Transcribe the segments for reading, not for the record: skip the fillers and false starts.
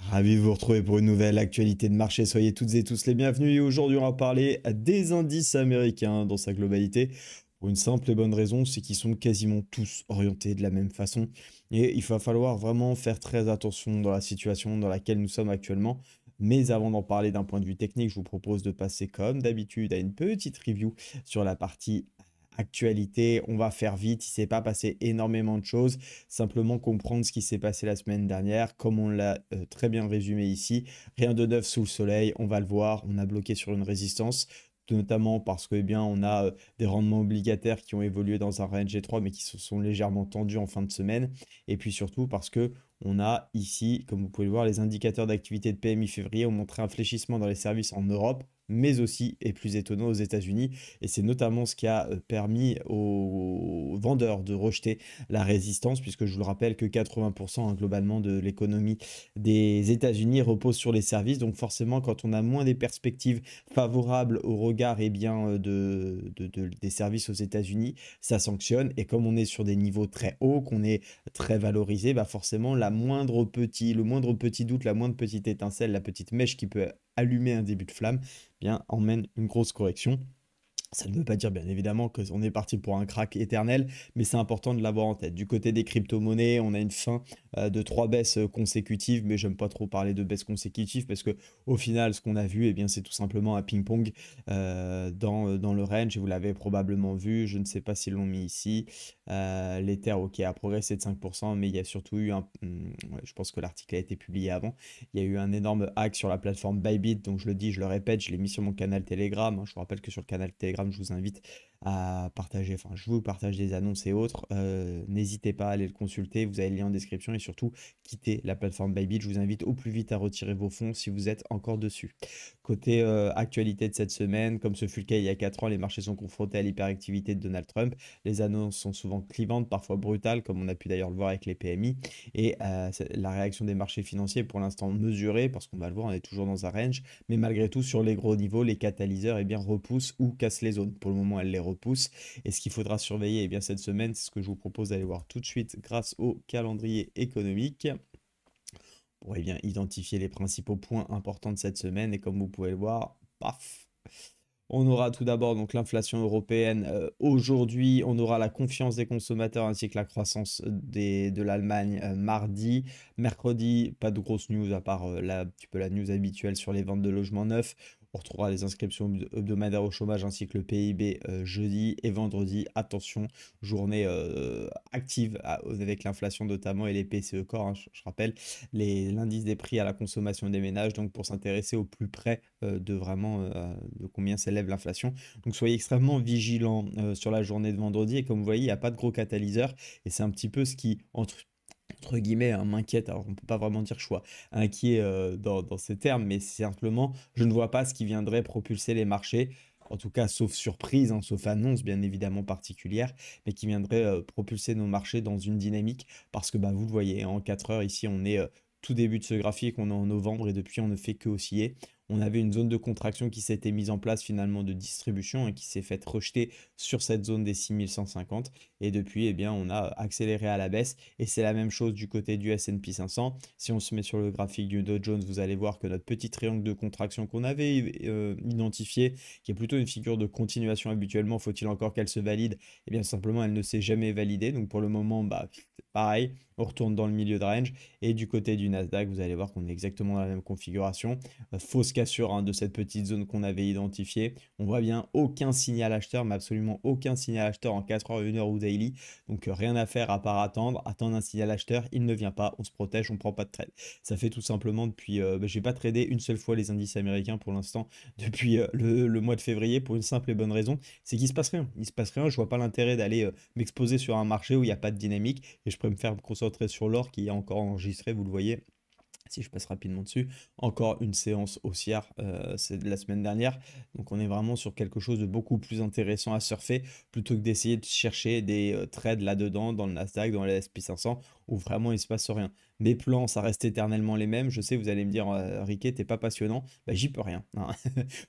Ravi de vous retrouver pour une nouvelle actualité de marché. Soyez toutes et tous les bienvenus. Et aujourd'hui, on va parler des indices américains dans sa globalité. Pour une simple et bonne raison, c'est qu'ils sont quasiment tous orientés de la même façon. Et il va falloir vraiment faire très attention dans la situation dans laquelle nous sommes actuellement. Mais avant d'en parler d'un point de vue technique, je vous propose de passer comme d'habitude à une petite review sur la partie actualité. On va faire vite, il ne s'est pas passé énormément de choses. Simplement comprendre ce qui s'est passé la semaine dernière, comme on l'a très bien résumé ici. Rien de neuf sous le soleil, on va le voir, on a bloqué sur une résistance, notamment parce que, eh bien, on a des rendements obligataires qui ont évolué dans un range G3, mais qui se sont légèrement tendus en fin de semaine. Et puis surtout parce que on a ici, comme vous pouvez le voir, les indicateurs d'activité de PMI février ont montré un fléchissement dans les services en Europe, mais aussi, et plus étonnant, aux États-Unis. Et c'est notamment ce qui a permis aux vendeurs de rejeter la résistance, puisque je vous le rappelle que 80% globalement de l'économie des États-Unis repose sur les services. Donc forcément, quand on a moins des perspectives favorables au regard des services aux États-Unis, ça sanctionne. Et comme on est sur des niveaux très hauts, qu'on est très valorisé, bah forcément, le moindre petit doute, la moindre petite étincelle, la petite mèche qui peut allumer un début de flamme, bien emmène une grosse correction. Ça ne veut pas dire bien évidemment qu'on est parti pour un crack éternel, mais c'est important de l'avoir en tête. Du côté des crypto-monnaies, on a une fin de 3 baisses consécutives, mais j'aime pas trop parler de baisses consécutives parce que au final, ce qu'on a vu, eh bien, c'est tout simplement un ping-pong dans le range. Et vous l'avez probablement vu, je ne sais pas s'ils l'ont mis ici. L'Ether, ok, a progressé de 5%, mais il y a surtout eu ouais, je pense que l'article a été publié avant. Il y a eu un énorme hack sur la plateforme Bybit, donc je le dis, je le répète, je l'ai mis sur mon canal Telegram, hein. Je vous rappelle que sur le canal Telegram, je vous invite à partager, enfin je vous partage des annonces et autres. N'hésitez pas à aller le consulter, vous avez le lien en description et surtout quittez la plateforme Bybit. Je vous invite au plus vite à retirer vos fonds si vous êtes encore dessus. Côté actualité de cette semaine, comme ce fut le cas il y a 4 ans, les marchés sont confrontés à l'hyperactivité de Donald Trump. Les annonces sont souvent clivantes, parfois brutales, comme on a pu d'ailleurs le voir avec les PMI. Et la réaction des marchés financiers est pour l'instant mesurée, parce qu'on va le voir, on est toujours dans un range. Mais malgré tout, sur les gros niveaux, les catalyseurs eh bien, repoussent ou cassent les zones. Pour le moment, elles les repoussent. Et ce qu'il faudra surveiller eh bien, cette semaine, c'est ce que je vous propose d'aller voir tout de suite grâce au calendrier économique pour eh bien, identifier les principaux points importants de cette semaine. Et comme vous pouvez le voir, paf, on aura tout d'abord donc l'inflation européenne. Aujourd'hui, on aura la confiance des consommateurs ainsi que la croissance de l'Allemagne mardi. Mercredi, pas de grosses news à part un petit peu la news habituelle sur les ventes de logements neufs. On retrouvera les inscriptions hebdomadaires au chômage ainsi que le PIB jeudi et vendredi. Attention, journée active avec l'inflation notamment et les PCE Core, hein, je rappelle, l'indice des prix à la consommation des ménages, donc pour s'intéresser au plus près de vraiment de combien s'élève l'inflation. Donc soyez extrêmement vigilants sur la journée de vendredi et comme vous voyez, il n'y a pas de gros catalyseur et c'est un petit peu ce qui, entre guillemets, hein, m'inquiète. Alors on ne peut pas vraiment dire que je sois inquiet dans ces termes, mais c'est simplement, je ne vois pas ce qui viendrait propulser les marchés. En tout cas, sauf surprise, hein, sauf annonce bien évidemment particulière, mais qui viendrait propulser nos marchés dans une dynamique. Parce que bah, vous le voyez, en 4 heures, ici, on est tout début de ce graphique, on est en novembre et depuis, on ne fait que osciller. On avait une zone de contraction qui s'était mise en place finalement de distribution et qui s'est faite rejeter sur cette zone des 6150. Et depuis, eh bien, on a accéléré à la baisse. Et c'est la même chose du côté du S&P 500. Si on se met sur le graphique du Dow Jones, vous allez voir que notre petit triangle de contraction qu'on avait identifié, qui est plutôt une figure de continuation habituellement, faut-il encore qu'elle se valide? Eh bien, simplement, elle ne s'est jamais validée. Donc pour le moment, bah, pareil, on retourne dans le milieu de range. Et du côté du Nasdaq, vous allez voir qu'on est exactement dans la même configuration. Fausse cassure hein, de cette petite zone qu'on avait identifiée. On voit bien aucun signal acheteur, mais absolument aucun signal acheteur en 4 heures, 1 heure ou daily. Donc rien à faire à part attendre un signal acheteur, il ne vient pas, on se protège, on ne prend pas de trade. Ça fait tout simplement depuis, j'ai pas tradé une seule fois les indices américains pour l'instant depuis le mois de février pour une simple et bonne raison, c'est qu'il se passe rien. Il se passe rien, je vois pas l'intérêt d'aller m'exposer sur un marché où il n'y a pas de dynamique et je préfère me concentrer sur l'or qui est encore enregistré, vous le voyez, si je passe rapidement dessus, encore une séance haussière, c'est de la semaine dernière. Donc on est vraiment sur quelque chose de beaucoup plus intéressant à surfer plutôt que d'essayer de chercher des trades là-dedans, dans le Nasdaq, dans le S&P 500. où vraiment il se passe rien. Mes plans, ça reste éternellement les mêmes. Je sais, vous allez me dire, Riquet, t'es pas passionnant. Bah, j'y peux rien, hein.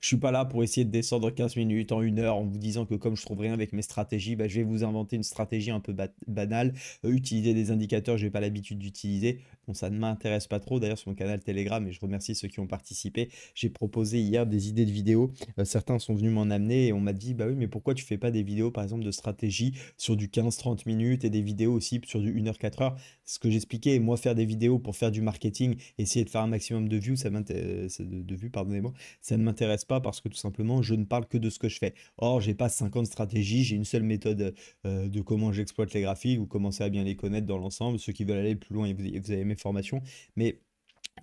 Je suis pas là pour essayer de descendre 15 minutes en 1 heure en vous disant que comme je trouve rien avec mes stratégies, bah, je vais vous inventer une stratégie un peu banale, utiliser des indicateurs que j'ai pas l'habitude d'utiliser. Bon, ça ne m'intéresse pas trop. D'ailleurs, sur mon canal Telegram, et je remercie ceux qui ont participé, j'ai proposé hier des idées de vidéos. Certains sont venus m'en amener et on m'a dit, bah oui, mais pourquoi tu fais pas des vidéos, par exemple, de stratégie sur du 15-30 minutes et des vidéos aussi sur du 1 heure, 4 heures? Ce que j'expliquais, moi, faire des vidéos pour faire du marketing, essayer de faire un maximum de vues, de vues, pardonnez-moi, ça ne m'intéresse pas parce que tout simplement, je ne parle que de ce que je fais. Or, j'ai pas 50 stratégies, j'ai une seule méthode de comment j'exploite les graphiques. Vous commencez à bien les connaître dans l'ensemble. Ceux qui veulent aller plus loin, vous avez mes formations. Mais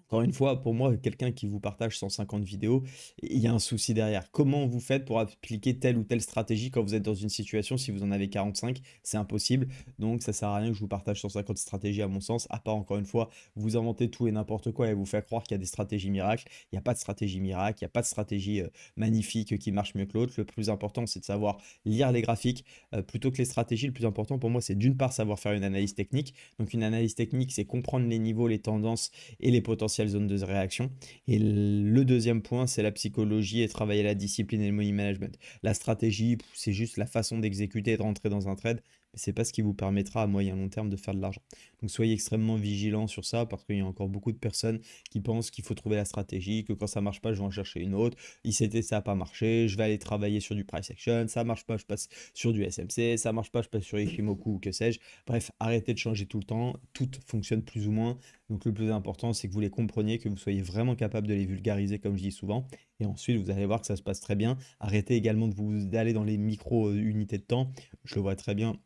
encore une fois, pour moi, quelqu'un qui vous partage 150 vidéos, il y a un souci derrière. Comment vous faites pour appliquer telle ou telle stratégie quand vous êtes dans une situation? Si vous en avez 45, c'est impossible. Donc ça sert à rien que je vous partage 150 stratégies à mon sens, à part encore une fois, vous inventez tout et n'importe quoi et vous faire croire qu'il y a des stratégies miracles. Il n'y a pas de stratégie miracle, il n'y a pas de stratégie magnifique qui marche mieux que l'autre. Le plus important, c'est de savoir lire les graphiques plutôt que les stratégies. Le plus important pour moi, c'est d'une part savoir faire une analyse technique. Donc une analyse technique, c'est comprendre les niveaux, les tendances et les potentielles zones de réaction. Et le deuxième point, c'est la psychologie et travailler la discipline et le money management. La stratégie, c'est juste la façon d'exécuter et de rentrer dans un trade, mais c'est pas ce qui vous permettra à moyen long terme de faire de l'argent. Donc soyez extrêmement vigilants sur ça parce qu'il y a encore beaucoup de personnes qui pensent qu'il faut trouver la stratégie, que quand ça marche pas, je vais en chercher une autre. ICT, ça n'a pas marché, je vais aller travailler sur du price action, ça marche pas, je passe sur du SMC, ça marche pas, je passe sur Ichimoku ou que sais-je. Bref, arrêtez de changer tout le temps, tout fonctionne plus ou moins. Donc le plus important, c'est que vous les compreniez, que vous soyez vraiment capable de les vulgariser, comme je dis souvent. Et ensuite, vous allez voir que ça se passe très bien. Arrêtez également d'aller dans les micro-unités de temps. Je le vois très bien.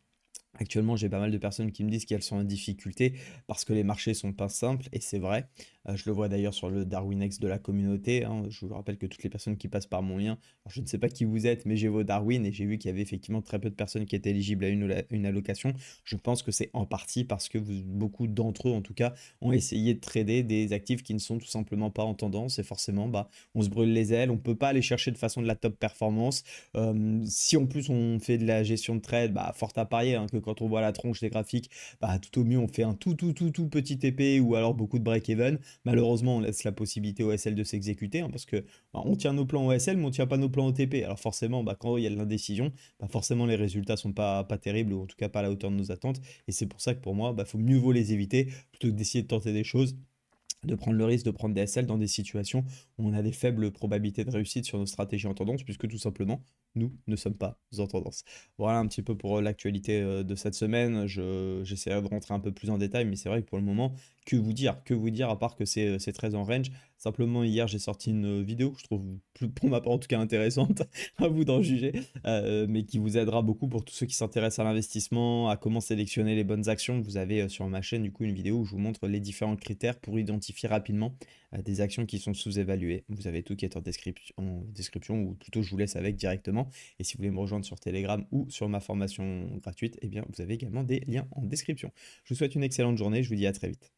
Actuellement, j'ai pas mal de personnes qui me disent qu'elles sont en difficulté parce que les marchés sont pas simples, et c'est vrai. Je le vois d'ailleurs sur le Darwinex de la communauté, hein. Je vous rappelle que toutes les personnes qui passent par mon lien, alors je ne sais pas qui vous êtes, mais j'ai vos Darwin et j'ai vu qu'il y avait effectivement très peu de personnes qui étaient éligibles à une allocation. Je pense que c'est en partie parce que beaucoup d'entre eux, en tout cas, ont essayé de trader des actifs qui ne sont tout simplement pas en tendance, et forcément, bah, on se brûle les ailes, on peut pas aller chercher de façon de la top performance. Si en plus on fait de la gestion de trade, bah, fort à parier hein, que quand on voit la tronche des graphiques, bah, tout au mieux on fait un tout petit TP ou alors beaucoup de break-even. Malheureusement, on laisse la possibilité au SL de s'exécuter hein, parce que bah, on tient nos plans au SL, mais on tient pas nos plans au TP. Alors forcément, bah, quand il y a de l'indécision, bah, forcément les résultats sont pas terribles, ou en tout cas pas à la hauteur de nos attentes. Et c'est pour ça que pour moi, bah, faut mieux vaut les éviter plutôt que d'essayer de tenter des choses, de prendre le risque de prendre des SL dans des situations où on a des faibles probabilités de réussite sur nos stratégies en tendance, puisque tout simplement, nous ne sommes pas en tendance. Voilà un petit peu pour l'actualité de cette semaine. J'essaierai de rentrer un peu plus en détail, mais c'est vrai que pour le moment, que vous dire à part que c'est très en range. Simplement, hier, j'ai sorti une vidéo que je trouve, pour ma part en tout cas, intéressante, à vous d'en juger, mais qui vous aidera beaucoup pour tous ceux qui s'intéressent à l'investissement, à comment sélectionner les bonnes actions. Vous avez sur ma chaîne, du coup, une vidéo où je vous montre les différents critères pour identifier rapidement des actions qui sont sous-évaluées. Vous avez tout qui est en description, ou plutôt je vous laisse avec directement. Et si vous voulez me rejoindre sur Telegram ou sur ma formation gratuite, eh bien, vous avez également des liens en description. Je vous souhaite une excellente journée, je vous dis à très vite.